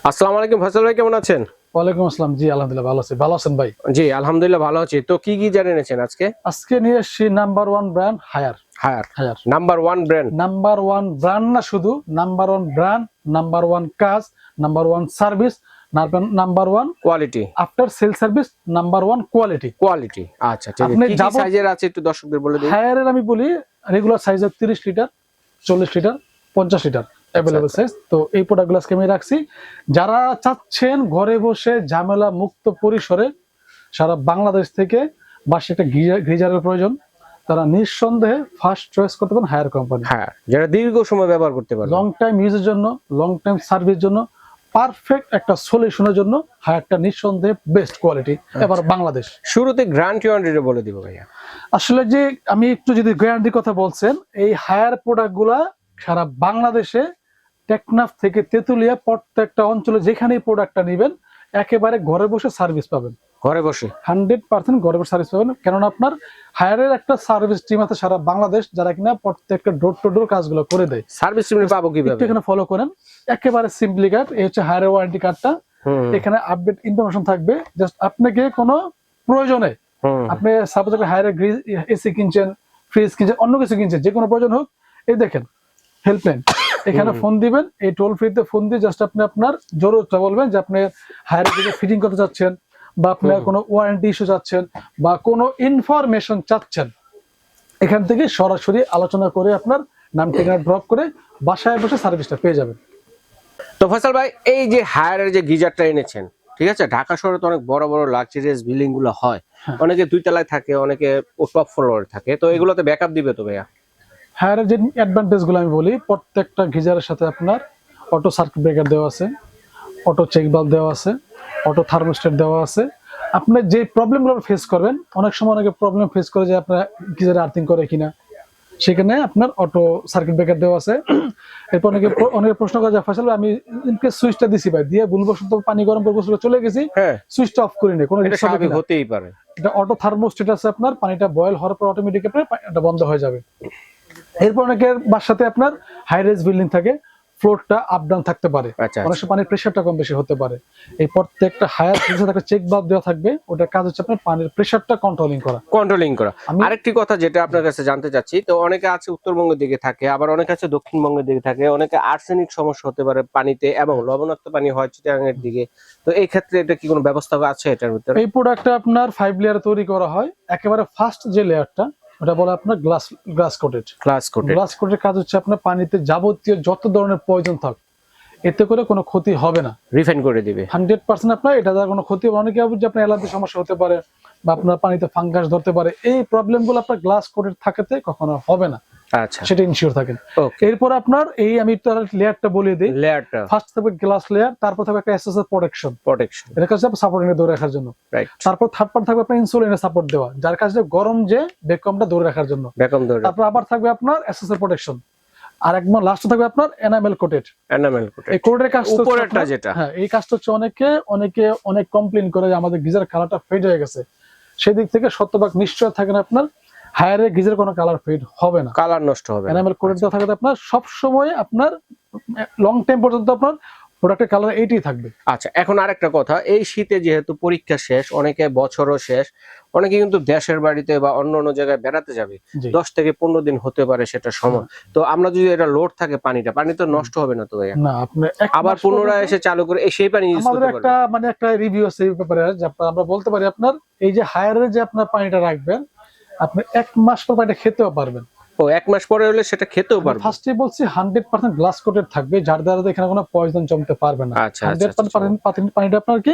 আসসালামু আলাইকুম ফয়সাল ভাই, কেমন আছেন? ওয়ালাইকুম আসসালাম। জি আলহামদুলিল্লাহ ভালো আছি। ভালো আছেন ভাই? জি আলহামদুলিল্লাহ ভালো আছি। তো কি কি জানেন আজকে? আজকে নিয়ে এসেছি number one brand Haier. Haier Haier number one brand. Number one brand না, শুধু number one brand, number one কাজ, number one service, number one quality. After sale service, number one quality. Quality আচ্ছা ঠিক আছে। আপনি কি কি সাইজের আছে একটু দর্শকদের বলে দিন। হায়ারের আমি বলি রেগুলার সাইজের 30 litre, 40 litre, 50 litre available size. তো এই প্রোডাক্টগুলো আজকে আমি রাখছি। যারা চাচ্ছেন ঘরে বসে ঝামেলা মুক্ত পরিসরে সারা বাংলাদেশ থেকে বাসে একটা গিজারের প্রয়োজন, তারা নিঃসন্দেহে ফার্স্ট চয়েস করতে পারেন হায়ার কোম্পানি। হ্যাঁ, যারা দীর্ঘ সময় ব্যবহার করতে পারবে, লং টাইম ইউজের জন্য, লং টাইম সার্ভিস জন্য পারফেক্ট একটা সলিউশনের জন্য হায়ারটা নিঃসন্দেহে বেস্ট কোয়ালিটি। এবার বাংলাদেশ শুরুতে গ্যারান্টি ওয়ারেন্টি বলে দিব ভাইয়া। আসলে যে আমি একটু যদি গ্যারান্টির কথা বলছেন, এই হায়ার প্রোডাক্টগুলা সারা বাংলাদেশে টেকনাফ থেকে তেতুলিয়া প্রত্যেকটা অঞ্চলে যেখানেই প্রোডাক্টটা নেবেন একেবারে ঘরে বসে সার্ভিস পাবেন। ঘরে বসে 100% ঘরে বসে সার্ভিস পাবেন, কেননা আপনার হায়ারের একটা সার্ভিস টিম আছে সারা বাংলাদেশ, যারা কিনা প্রত্যেকটা ডোর টু ডোর কাজগুলো করে দেয়। সার্ভিস টিম পাবো কিভাবে? একটু এখানে ফলো করেন, একেবারে সিম্পলি কার্ড। এই হচ্ছে হায়ারের ওয়ারেন্টি কার্ডটা। এখানে আপডেট ইনফরমেশন থাকবে। জাস্ট আপনাকে কোনো প্রয়োজনে, আপনি সাপোজ একটা হায়ারের এসি কিনছেন, ফ্রিজ কিনছেন, অন্য কিছু কিনছেন, যে কোনো প্রয়োজন হোক, এই দেখেন হেল্পলাইন, এখানে ফোন দিবেন। এই টোল ফ্রিতে ফোন দিয়ে জাস্ট আপনি আপনার জরুরতটা বলবেন যে আপনি হায়ারের দিকে ফিটিং করতে চাচ্ছেন, বা আপনার কোনো ওয়ারেন্টি ইস্যু চাচ্ছেন, বা কোনো ইনফরমেশন চাচ্ছেন। এখান থেকে সরাসরি আলোচনা করে আপনার নাম ঠিকানা ড্রপ করে বাসায় বসে সার্ভিসটা পেয়ে যাবেন। তো ফয়সাল ভাই, এই যে হায়ারের যে গিজারটা এনেছেন, ঠিক আছে, ঢাকা শহরে তো অনেক বড় বড় লাক্সারিয়াস বিল্ডিং গুলো হয়, অনেকে 2 তলায় থাকে, অনেকে টপ ফ্লোরে থাকে, তো এগুলোতে ব্যাকআপ দিবে তো ভাইয়া? হায়ারের যে অ্যাডভান্টেজ গুলো আমি বলি, প্রত্যেকটা গিজারের সাথে আপনার অটো সার্কিট ব্রেকার দেওয়া আছে, অটো চেক বাল্ব দেওয়া আছে, অটো থার্মোস্ট্যাট দেওয়া আছে। আপনি যে প্রবলেমগুলো ফেস করবেন, অনেক সময় অনেকে প্রবলেম ফেস করে যে আপনার গিজারে আর্থিং করে কিনা, সেখানে আপনার অটো সার্কিট ব্রেকার দেওয়া আছে। এরপর অনেকে প্রশ্ন করে যে ফয়সাল আমি ইনকেস সুইচটা দিছি ভাই, দিয়ে ভুলবশত পানি গরম করে গোসলে চলে গেছি, সুইচটা অফ করিনি, কোনো এটা স্বাভাবিক হতেই পারে। এটা অটো থার্মোস্ট্যাট আছে, আপনার পানিটা বয়েল হওয়ার পর অটোমেটিক এটা বন্ধ হয়ে যাবে। এরপর অনেকের বাসাতে আপনার হাই রেজ বিল্ডিং থাকে, ফ্লোরটা আপ ডাউন থাকতে পারে, অনেক সময় পানির প্রেসারটা কম বেশি হতে পারে। এই প্রত্যেকটা হায়ার ফ্রিজে একটা চেক বাল্ব দেওয়া থাকবে, ওটার কাজ হচ্ছে আপনার পানির প্রেসারটা কন্ট্রোলিং করা। আরেকটি কথা যেটা আপনার কাছে জানতে চাচ্ছি, তো অনেকে আছে উত্তরবঙ্গের দিকে থাকে, আবার অনেকে আছে দক্ষিণবঙ্গের দিকে থাকে, অনেকে আর্সেনিক সমস্যা হতে পারে পানিতে, এবং লবণাক্ত পানি হয় চিটাগাং এর দিকে, তো এই ক্ষেত্রে এটা কি কোনো ব্যবস্থা আছে এটার ভিতরে? এই প্রোডাক্টটা আপনার 5 লেয়ারে তৈরি করা হয়। একেবারে ফার্স্ট যে লেয়ারটা, ওটা বলে আপনার গ্লাস কোটেড কাজ হচ্ছে আপনার পানিতে যাবতীয় যত ধরনের পয়জন থাক, এতে করে কোনো ক্ষতি হবে না, রিফাইন করে দিবে 100%। আপনার এটা দ্বারা কোনো ক্ষতি হবে। অনেকে যে আপনার অ্যালার্জি সমস্যা হতে পারে, বা আপনার পানিতে ফাঙ্গাস ধরতে পারে, এই প্রবলেমগুলো আপনার গ্লাস কোটেড থাকাতে কখনো হবে না। আচ্ছা, সেটা ইনশিওর থাকেন। এরপর আপনার এই আমি লেয়ারটা বলে দিই। লেয়ারটা ফার্স্ট থাকবে গ্লাস লেয়ার, তারপর থাকবে একটা এসএসএর প্রোটেকশন, এটা কাছে সাপোর্টিং ধরে রাখার জন্য। তারপর থার্ড পার্ট থাকবে আপনার ইনসুলিনের সাপোর্ট দেওয়া, যার কাছে গরম যে ভ্যাকুয়ামটা ধরে রাখার জন্য। তারপর আবার থাকবে আপনার এসএসএর প্রোটেকশন, আর একদম লাস্ট থাকবে আপনার এনামেল কোটেড। এই কোটের কাজ উপরেরটা যেটা, হ্যাঁ, এই কাজটা হচ্ছে অনেকে অনেক কমপ্লেইন করে যে আমাদের গিজার কালারটা ফেড হয়ে গেছে। সেদিক থেকে শতভাগ নিশ্চয় থাকেন আপনার হায়ারের গিজার কোনো কালার ফেড হবে না, কালার নষ্ট হবে না। এনামেল কোটেড দেওয়া থাকবে আপনার সব সময়, আপনার লং টাইম পর্যন্ত আপনার প্রোডাক্টের কালার এইটাই থাকবে। আচ্ছা, এখন আরেকটা কথা, এই শীতে যেহেতু পরীক্ষা শেষ, অনেকে বছরও শেষ, অনেকে কিন্তু দেশের বাড়িতে বা অন্য অন্য জায়গায় বেড়াতে যাবে, 10 থেকে 15 দিন হতে পারে সেটা সময়। তো আমরা যদি এটা লোড থাকে, পানি তো নষ্ট হবে না তো ভাইয়া? না, আপনি আবার পুনরায় এসে চালু করে সেই পানি ইউজ করতে পারবেন। আমাদের একটা রিভিউ আছে এই ব্যাপারে, যে আমরা বলতে পারি আপনার এই যে হায়ারের যে আপনার পানিটা রাখবেন, আপনি 1 মাস পর পানিটা খেতেও পারবেন। 1 মাস পরে হলে সেটা খেতেও পারবেন। ফার্স্টে বলছি 100% গ্লাস কোটেড থাকবে, যার দ্বারা এখানে কোনো পয়জন জমতে পারবে না। 100% পানিটা আপনার কি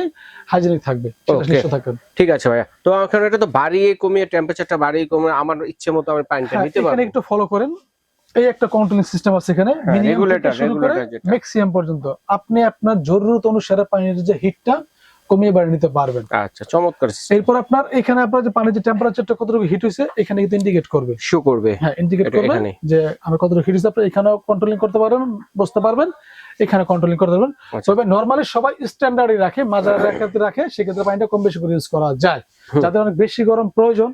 হাইজেনিক থাকবে, সেটা নিশ্চিত থাকবেন। ঠিক আছে ভাইয়া। তো এখন এটা তো বাড়িয়ে কমিয়ে, টেম্পারেচারটা বাড়িয়ে কমিয়ে আমার ইচ্ছে মতো আমি পানিটা নিতে পারবো। এখানে একটু ফলো করেন, এই একটা কন্ট্রোলিং সিস্টেম আছে এখানে, রেগুলেটর ম্যাক্সিমাম পর্যন্ত আপনি আপনার জরুরত অনুসারে পানির যে হিটটা কমিয়ে বাড়িয়ে নিতে পারবেন। আচ্ছা, চমৎকার। এরপর আপনার এখানে আপনার যে পানির যে টেম্পারেচারটা কতটুকু হিট হইছে, এখানে কিন্তু ইন্ডিকেট করবে, শো করবে। হ্যাঁ, ইন্ডিকেট করবে যে আমরা কতটুকু হিট হইছে। আপনি এখানেও কন্ট্রোলিং করতে পারবেন, বুঝতে পারবেন, এখানে কন্ট্রোলিং করতে পারবেন। তবে নরমালি সবাই স্ট্যান্ডার্ডই রাখে, মাঝারি রাখে, সেক্ষেত্রে পানিটা কম বেশি করে ইউজ করা যায়। যাদের অনেক বেশি গরম প্রয়োজন,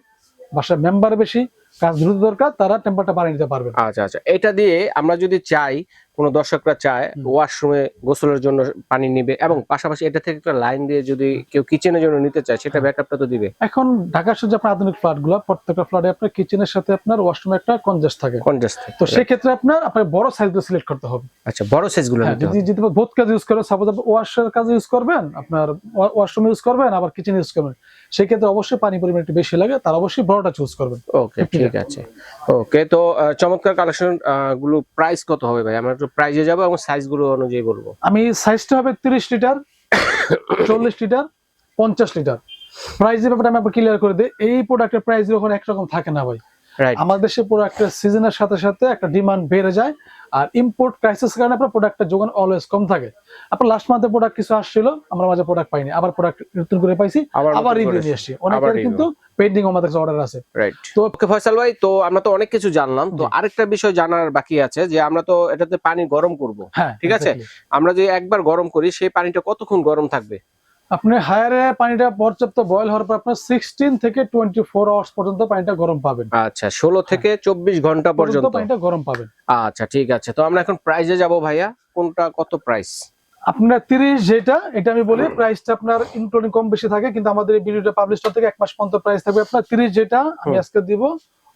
বাসার মেম্বার বেশি, কাজ দ্রুত দরকার, তারা টেম্পারেচারটা বাড়িয়ে নিতে পারবেন। আচ্ছা, এটা দিয়ে আমরা যদি চাই কোনো দর্শকরা চায় ওয়াশরুমে গোসলের জন্য পানি নিবে এবং পাশাপাশি এটা থেকে একটা লাইন দিয়ে যদি কেউ কিচেনের জন্য নিতে চায় সেটা ব্যাকআপটা তো দিবে। এখন ঢাকার যে আপনার আধুনিক ফ্ল্যাট গুলো, প্রত্যেকটা ফ্ল্যাটে আপনার কিচেনের সাথে আপনার ওয়াশরুমে একটা কনজেস্ট থাকে। তো সেই ক্ষেত্রে আপনার বড় সাইজগুলো সিলেক্ট করতে হবে। আচ্ছা, বড় সাইজগুলো নিতে হবে। যদি বহুত কাজ ইউজ করেন, সাপোজ আপনি ওয়াশের কাজে ইউজ করবেন, আপনার ওয়াশরুম ইউজ করবেন, আবার কিচেন ইউজ করবেন, সেই ক্ষেত্রে অবশ্যই পানি পরিমাণ একটু বেশি লাগে, তার অবশ্যই বড়টা চুজ করবেন। ওকে, ঠিক আছে। ওকে, তো চমৎকার কালেকশন গুলো প্রাইস কত হবে ভাই? আমরা একটু প্রাইসে যাব এবং সাইজ গুলো অনুযায়ী বলবো। আমি সাইজটা হবে 30 লিটার, 40 লিটার, 50 লিটার। প্রাইসের ব্যাপারটা আমি আপনাকে ক্লিয়ার করে দিই। এই প্রোডাক্টের প্রাইস যখন একরকম থাকে না ভাই, আমাদের দেশে প্রোডাক্টের সিজনের সাথে সাথে একটা ডিমান্ড বেড়ে যায়, আর ইম্পোর্ট ক্রাইসিস কারণে আপনার প্রোডাক্টের যোগান অলওয়েজ কম থাকে। আপনার লাস্ট মান্থে প্রোডাক্ট কিছু আসছিল, আমরা মাঝে প্রোডাক্ট পাইনি, আবার প্রোডাক্ট নতুন করে পাইছি, আবার রিভিউ নিয়ে আসছি। অনেকের কিন্তু পেন্ডিং আমাদের কাছে অর্ডার আছে। রাইট। তো ওকে ফয়সাল ভাই, তো আমরা তো অনেক কিছু জানলাম, তো আরেকটা বিষয় জানার বাকি আছে যে আমরা তো এটাতে পানি গরম করব, ঠিক আছে? আমরা যে একবার গরম করি সেই পানিটা কতক্ষণ গরম থাকবে? আপনি হায়ারে পানিটা পর্যাপ্ত বয়েল হওয়ার পর আপনার 16 থেকে 24 আওয়ার্স পর্যন্ত পানিটা গরম পাবেন। আচ্ছা, 16 থেকে 24 ঘন্টা পর্যন্ত পানিটা গরম পাবেন। আচ্ছা, ঠিক আছে। তো আমরা এখন প্রাইসে যাব ভাইয়া, কোনটা কত প্রাইস? আপনার 30 যেটা, এটা আমি বলি প্রাইসটা আপনার ইনক্লুডিং কম বেশি থাকে, কিন্তু আমাদের এই ভিডিওটা পাবলিশ থেকে 1 মাস পর্যন্ত প্রাইস থাকবে আপনার 30 যেটা আমি আজকে দিব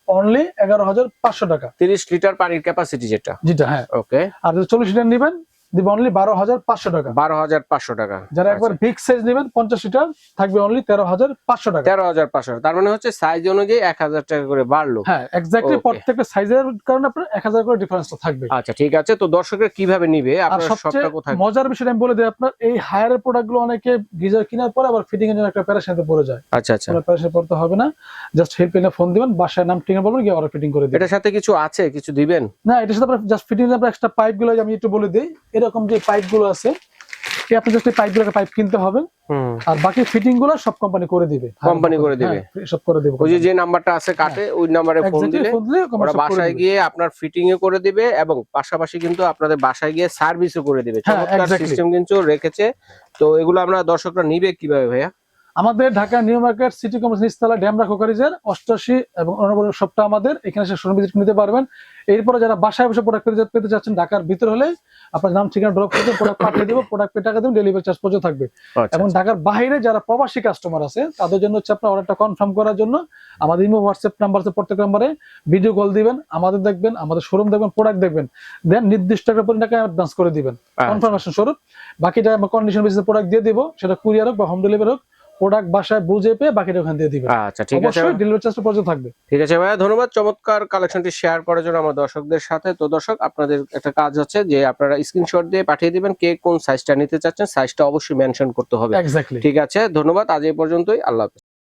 অনলি 11,500 টাকা। 30 লিটার পানির ক্যাপাসিটি যেটা? হ্যাঁ। ওকে। আর যদি 40 লিটার নেবেন দিব অনলি 12,500 টাকা। 12,500 টাকা। যারা একবার বিগ সাইজ নেবেন 50 লিটার থাকবে অনলি 13,500 টাকা। 13,500। তার মানে হচ্ছে সাইজ অনুযায়ী 1,000 টাকা করে বাড়লো। হ্যাঁ, এক্স্যাক্টলি প্রত্যেকটা সাইজের কারণে আপনার 1,000 করে ডিফারেন্সটা থাকবে। আচ্ছা, ঠিক আছে। তো দর্শকরা কিভাবে নিবে? আপনার শপটা কোথায়? মজার বিষয়টা আমি বলে দিই, আপনার এই হায়ারের প্রোডাক্টগুলো অনেকে গিজার কেনার পর আবার ফিটিং এর জন্য একটা প্যারাশানিতে পড়ে যায়। আচ্ছা আচ্ছা, প্যারাশানি পড়তে হবে না, জাস্ট হেল্পলাইনে ফোন দিবেন, বাসায় নাম ঠিকানা বলবেন, গিয়ে অর্ডার ফিটিং করে দিবেন। এটার সাথে কিছু আছে, কিছু দিবেন? না, এটার সাথে আপনার জাস্ট ফিটিং এর আপনার এক্সট্রা পাইপগুলো আমি একটু বলে দেই। এরকম যে পাইপগুলো আছে, এই আপনি জাস্ট এই পাইপগুলোকে পাইপ কিনতে হবে, আর বাকি ফিটিং গুলো সব কোম্পানি করে দিবে। কোম্পানি করে দিবে, সব করে দিবে। ওই যে নাম্বারটা আছে কাটে, ওই নম্বরে ফোন দিলে ওরা বাসায় গিয়ে আপনার ফিটিং এ করে দিবে এবং পাশাপাশি কিন্তু আপনাদের বাসায় গিয়ে সার্ভিসও করে দিবে। চমৎকার সিস্টেম কিন্তু রেখেছে। তো এগুলো আমরা দর্শকরা নিবে কিভাবে ভাইয়া? আমাদের Dhaka new market city complex নিচতলা ড্যামরা কোকারিজের 88 এবং 89 শপটা আমাদের, এখানে এসে শোরুম ভিজিট নিতে পারবেন। এরপরে যারা বাসায় বসে প্রোডাক্ট পেতে চাচ্ছেন, ঢাকার ভিতর হলে আপনার নাম ঠিকানা ড্রপ করে প্রোডাক্ট পাঠিয়ে দেবো, প্রোডাক্ট পে টাকা দেবেন, ডেলিভারি চার্জ পর্যন্ত থাকবে। এবং ঢাকার বাইরে যারা প্রবাসী কাস্টমার আছে তাদের জন্য হচ্ছে আপনার অর্ডারটা কনফার্ম করার জন্য আমাদের ইমো হোয়াটসঅ্যাপ নাম্বার আছে, প্রত্যেক নাম্বারে ভিডিও কল দিবেন, আমাদের দেখবেন, আমাদের শোরুম দেখবেন, প্রোডাক্ট দেখবেন, দেন নির্দিষ্ট একটা টাকা অ্যাডভান্স করে দিবেন কনফার্মেশন স্বরূপ। বাকিটা আমরা কন্ডিশন বেসিসে প্রোডাক্ট দিয়ে দিব, সেটা কুরিয়ার হোক বা হোম ডেলিভারি হোক, প্রোডাক্ট বাসায় বুঝে পেয়ে বাকিটা ওখান দিয়ে দিবেন। আচ্ছা, ঠিক আছে। অবশ্যই ডেলিভারি চার্জটা পর্যন্ত থাকবে। ঠিক আছে ভাইয়া, ধন্যবাদ চমৎকার কালেকশনটি শেয়ার করার জন্য আমার দর্শকদের সাথে। তো দর্শক, আপনাদের একটা কাজ হচ্ছে যে আপনারা স্ক্রিনশট দিয়ে পাঠিয়ে দিবেন কে কোন সাইজটা নিতে চাচ্ছেন, সাইজটা অবশ্যই মেনশন করতে হবে। এক্স্যাক্টলি। ঠিক আছে, ধন্যবাদ। আজ এই পর্যন্তই। আল্লাহ হাফেজ।